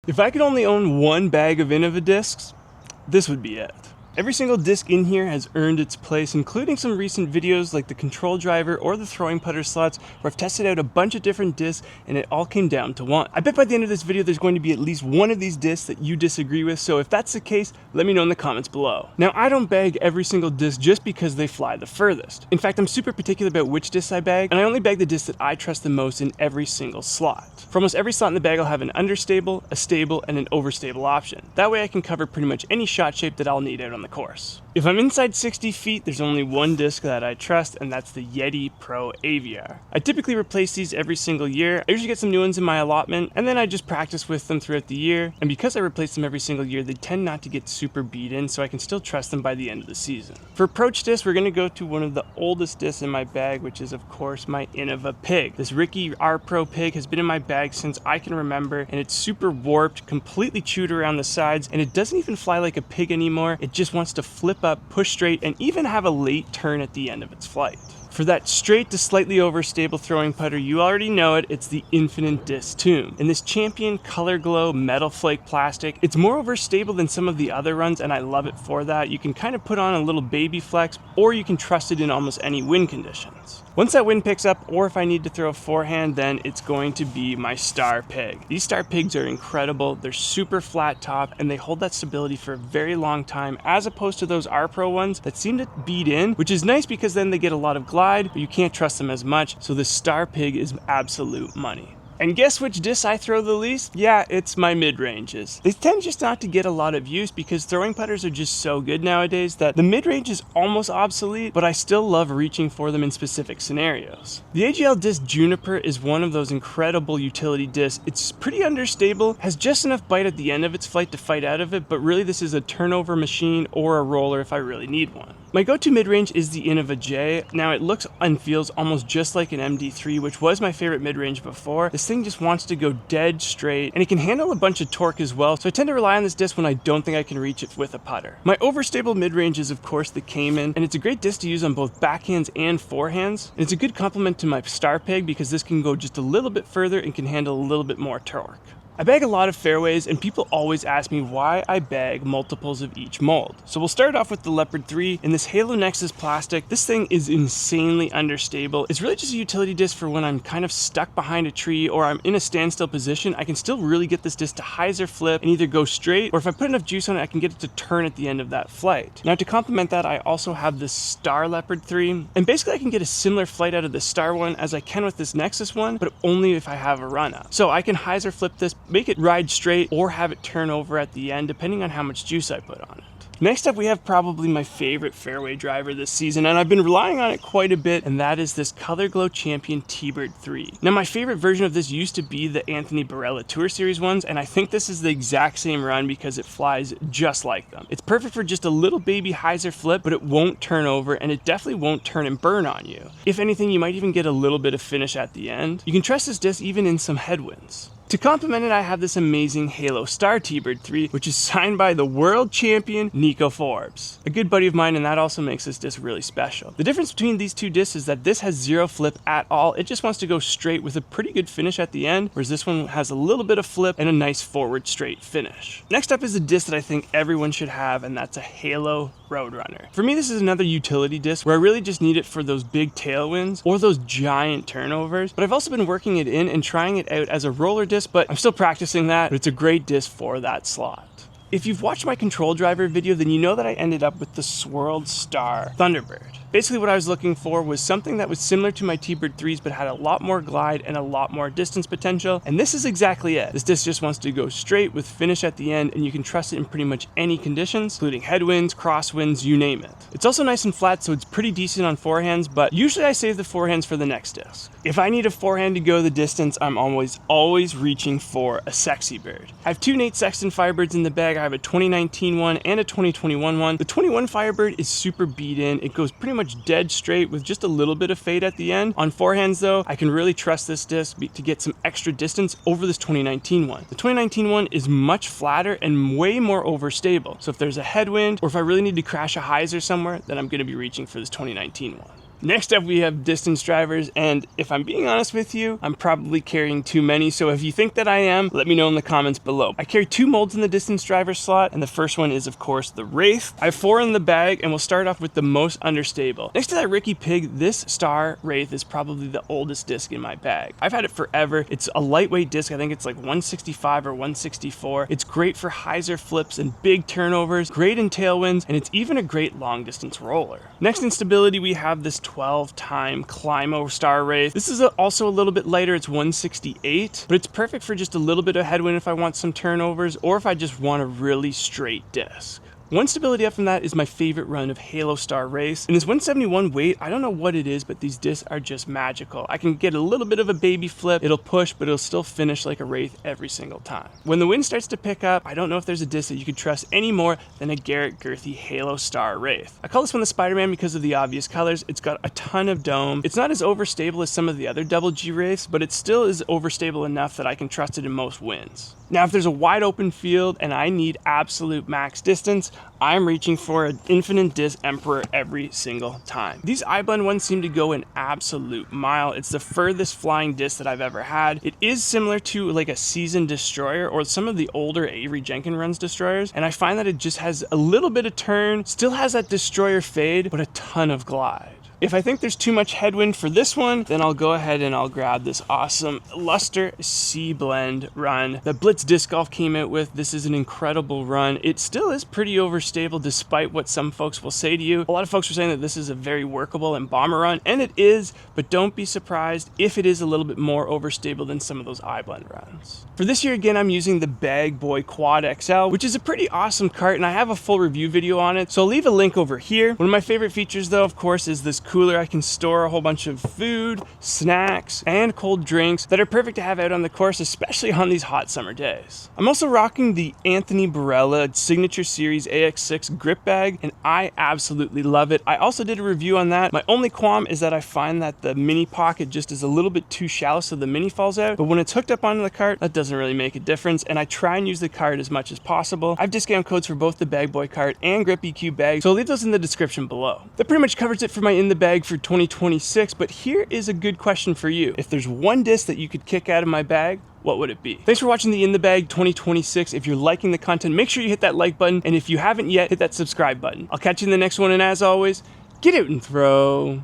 If I could only own one bag of Innova discs, this would be it. Every single disc in here has earned its place, including some recent videos like the control driver or the throwing putter slots, where I've tested out a bunch of different discs and it all came down to one. I bet by the end of this video there's going to be at least one of these discs that you disagree with, so if that's the case, let me know in the comments below. Now, I don't bag every single disc just because they fly the furthest. In fact, I'm super particular about which discs I bag, and I only bag the discs that I trust the most in every single slot. For almost every slot in the bag, I'll have an understable, a stable, and an overstable option. That way I can cover pretty much any shot shape that I'll need out on the course. If I'm inside 60 feet, there's only one disc that I trust, and that's the Yeti Pro Aviar. I typically replace these every single year. I usually get some new ones in my allotment, and then I just practice with them throughout the year. And because I replace them every single year, they tend not to get super beat in, so I can still trust them by the end of the season. For approach discs, we're going to go to one of the oldest discs in my bag, which is of course my Innova Pig. This Ricky R Pro Pig has been in my bag since I can remember, and it's super warped, completely chewed around the sides, and it doesn't even fly like a pig anymore. It just wants to flip up, push straight, and even have a late turn at the end of its flight. For that straight to slightly overstable throwing putter, you already know it, it's the Infinite Disc Tomb. In this Champion Color Glow metal flake plastic, it's more overstable than some of the other runs, and I love it for that. You can kind of put on a little baby flex, or you can trust it in almost any wind conditions. Once that wind picks up, or if I need to throw a forehand, then it's going to be my Star Pig. These Star Pigs are incredible. They're super flat top, and they hold that stability for a very long time, as opposed to those R Pro ones that seem to beat in, which is nice because then they get a lot of glide, but you can't trust them as much, so the Star Pig is absolute money. And guess which discs I throw the least? Yeah, it's my mid-ranges. They tend just not to get a lot of use because throwing putters are just so good nowadays that the mid-range is almost obsolete, but I still love reaching for them in specific scenarios. The AGL Disc Juniper is one of those incredible utility discs. It's pretty understable, has just enough bite at the end of its flight to fight out of it, but really this is a turnover machine or a roller if I really need one. My go-to mid-range is the Innova J. Now it looks and feels almost just like an MD3, which was my favorite mid-range before. This thing just wants to go dead straight, and it can handle a bunch of torque as well, so I tend to rely on this disc when I don't think I can reach it with a putter. My overstable mid-range is of course the Cayman, and it's a great disc to use on both backhands and forehands. And it's a good complement to my Star Pig because this can go just a little bit further and can handle a little bit more torque. I bag a lot of fairways, and people always ask me why I bag multiples of each mold. So we'll start off with the Leopard 3 in this Halo Nexus plastic. This thing is insanely understable. It's really just a utility disc for when I'm kind of stuck behind a tree or I'm in a standstill position. I can still really get this disc to hyzer flip and either go straight, or if I put enough juice on it, I can get it to turn at the end of that flight. Now to complement that, I also have this Star Leopard 3, and basically I can get a similar flight out of the Star one as I can with this Nexus one, but only if I have a run up. So I can hyzer flip this, make it ride straight, or have it turn over at the end depending on how much juice I put on it. Next up, we have probably my favorite fairway driver this season, and I've been relying on it quite a bit, and that is this Color Glow Champion T-Bird 3. Now my favorite version of this used to be the Anthony Barella Tour Series ones, and I think this is the exact same run because it flies just like them. It's perfect for just a little baby hyzer flip, but it won't turn over, and it definitely won't turn and burn on you. If anything, you might even get a little bit of finish at the end. You can trust this disc even in some headwinds. To complement it, I have this amazing Halo Star T-Bird 3, which is signed by the world champion Nico Forbes, a good buddy of mine, and that also makes this disc really special. The difference between these two discs is that this has zero flip at all. It just wants to go straight with a pretty good finish at the end, whereas this one has a little bit of flip and a nice forward straight finish. Next up is a disc that I think everyone should have, and that's a Halo Roadrunner. For me, this is another utility disc where I really just need it for those big tailwinds or those giant turnovers, but I've also been working it in and trying it out as a roller disc, but I'm still practicing that, but it's a great disc for that slot. If you've watched my control driver video, then you know that I ended up with the Swirled Star Thunderbird. Basically what I was looking for was something that was similar to my T-Bird 3s but had a lot more glide and a lot more distance potential, and this is exactly it. This disc just wants to go straight with finish at the end, and you can trust it in pretty much any conditions, including headwinds, crosswinds, you name it. It's also nice and flat, so it's pretty decent on forehands, but usually I save the forehands for the next disc. If I need a forehand to go the distance, I'm always reaching for a Sexy Bird. I have two Nate Sexton Firebirds in the bag. I have a 2019 one and a 2021 one. The 21 Firebird is super beat in. It goes pretty much dead straight with just a little bit of fade at the end. On forehands though, I can really trust this disc to get some extra distance over this 2019 one. The 2019 one is much flatter and way more overstable. So if there's a headwind or if I really need to crash a hyzer somewhere, then I'm going to be reaching for this 2019 one. Next up, we have distance drivers, and if I'm being honest with you, I'm probably carrying too many, so if you think that I am, let me know in the comments below. I carry 2 molds in the distance driver slot, and the first one is, of course, the Wraith. I have 4 in the bag, and we'll start off with the most understable. Next to that GRIPeq, this Star Wraith is probably the oldest disc in my bag. I've had it forever. It's a lightweight disc. I think it's like 165 or 164. It's great for hyzer flips and big turnovers, great in tailwinds, and it's even a great long distance roller. Next in stability, we have this 12-time Climo Star Wraith. This is also a little bit lighter. It's 168, but it's perfect for just a little bit of headwind if I want some turnovers or if I just want a really straight disc. One stability up from that is my favorite run of Halo Star Race. And this 171 weight, I don't know what it is, but these discs are just magical. I can get a little bit of a baby flip, it'll push, but it'll still finish like a Wraith every single time. When the wind starts to pick up, I don't know if there's a disc that you could trust any more than a Garrett Girthy Halo Star Wraith. I call this one the Spider-Man because of the obvious colors. It's got a ton of dome. It's not as overstable as some of the other double G Wraiths, but it still is overstable enough that I can trust it in most winds. Now, if there's a wide open field and I need absolute max distance, I'm reaching for an Infinite Disc Emperor every single time. These iBlend ones seem to go an absolute mile. It's the furthest flying disc that I've ever had. It is similar to like a Seasoned Destroyer or some of the older Avery Jenkins runs destroyers, and I find that it just has a little bit of turn, still has that destroyer fade, but a ton of glide. If I think there's too much headwind for this one, then I'll go ahead and I'll grab this awesome Luster C-Blend run that Blitz Disc Golf came out with. This is an incredible run. It still is pretty overstable despite what some folks will say to you. A lot of folks are saying that this is a very workable and bomber run, and it is, but don't be surprised if it is a little bit more overstable than some of those iBlend runs. For this year, again, I'm using the BagBoy Quad XL, which is a pretty awesome cart, and I have a full review video on it, so I'll leave a link over here. One of my favorite features, though, of course, is this cooler. I can store a whole bunch of food, snacks, and cold drinks that are perfect to have out on the course, especially on these hot summer days. I'm also rocking the Anthony Barella Signature Series AX6 grip bag, and I absolutely love it. I also did a review on that. My only qualm is that I find that the mini pocket just is a little bit too shallow, so the mini falls out, but when it's hooked up onto the cart, that doesn't really make a difference, and I try and use the cart as much as possible. I have discount codes for both the BagBoy cart and GRIPeq bag, so I'll leave those in the description below. That pretty much covers it for my in the bag for 2026, but here is a good question for you. If there's one disc that you could kick out of my bag, what would it be? Thanks for watching the In the Bag 2026. If you're liking the content, make sure you hit that like button, and if you haven't yet, hit that subscribe button. I'll catch you in the next one, and as always, get out and throw.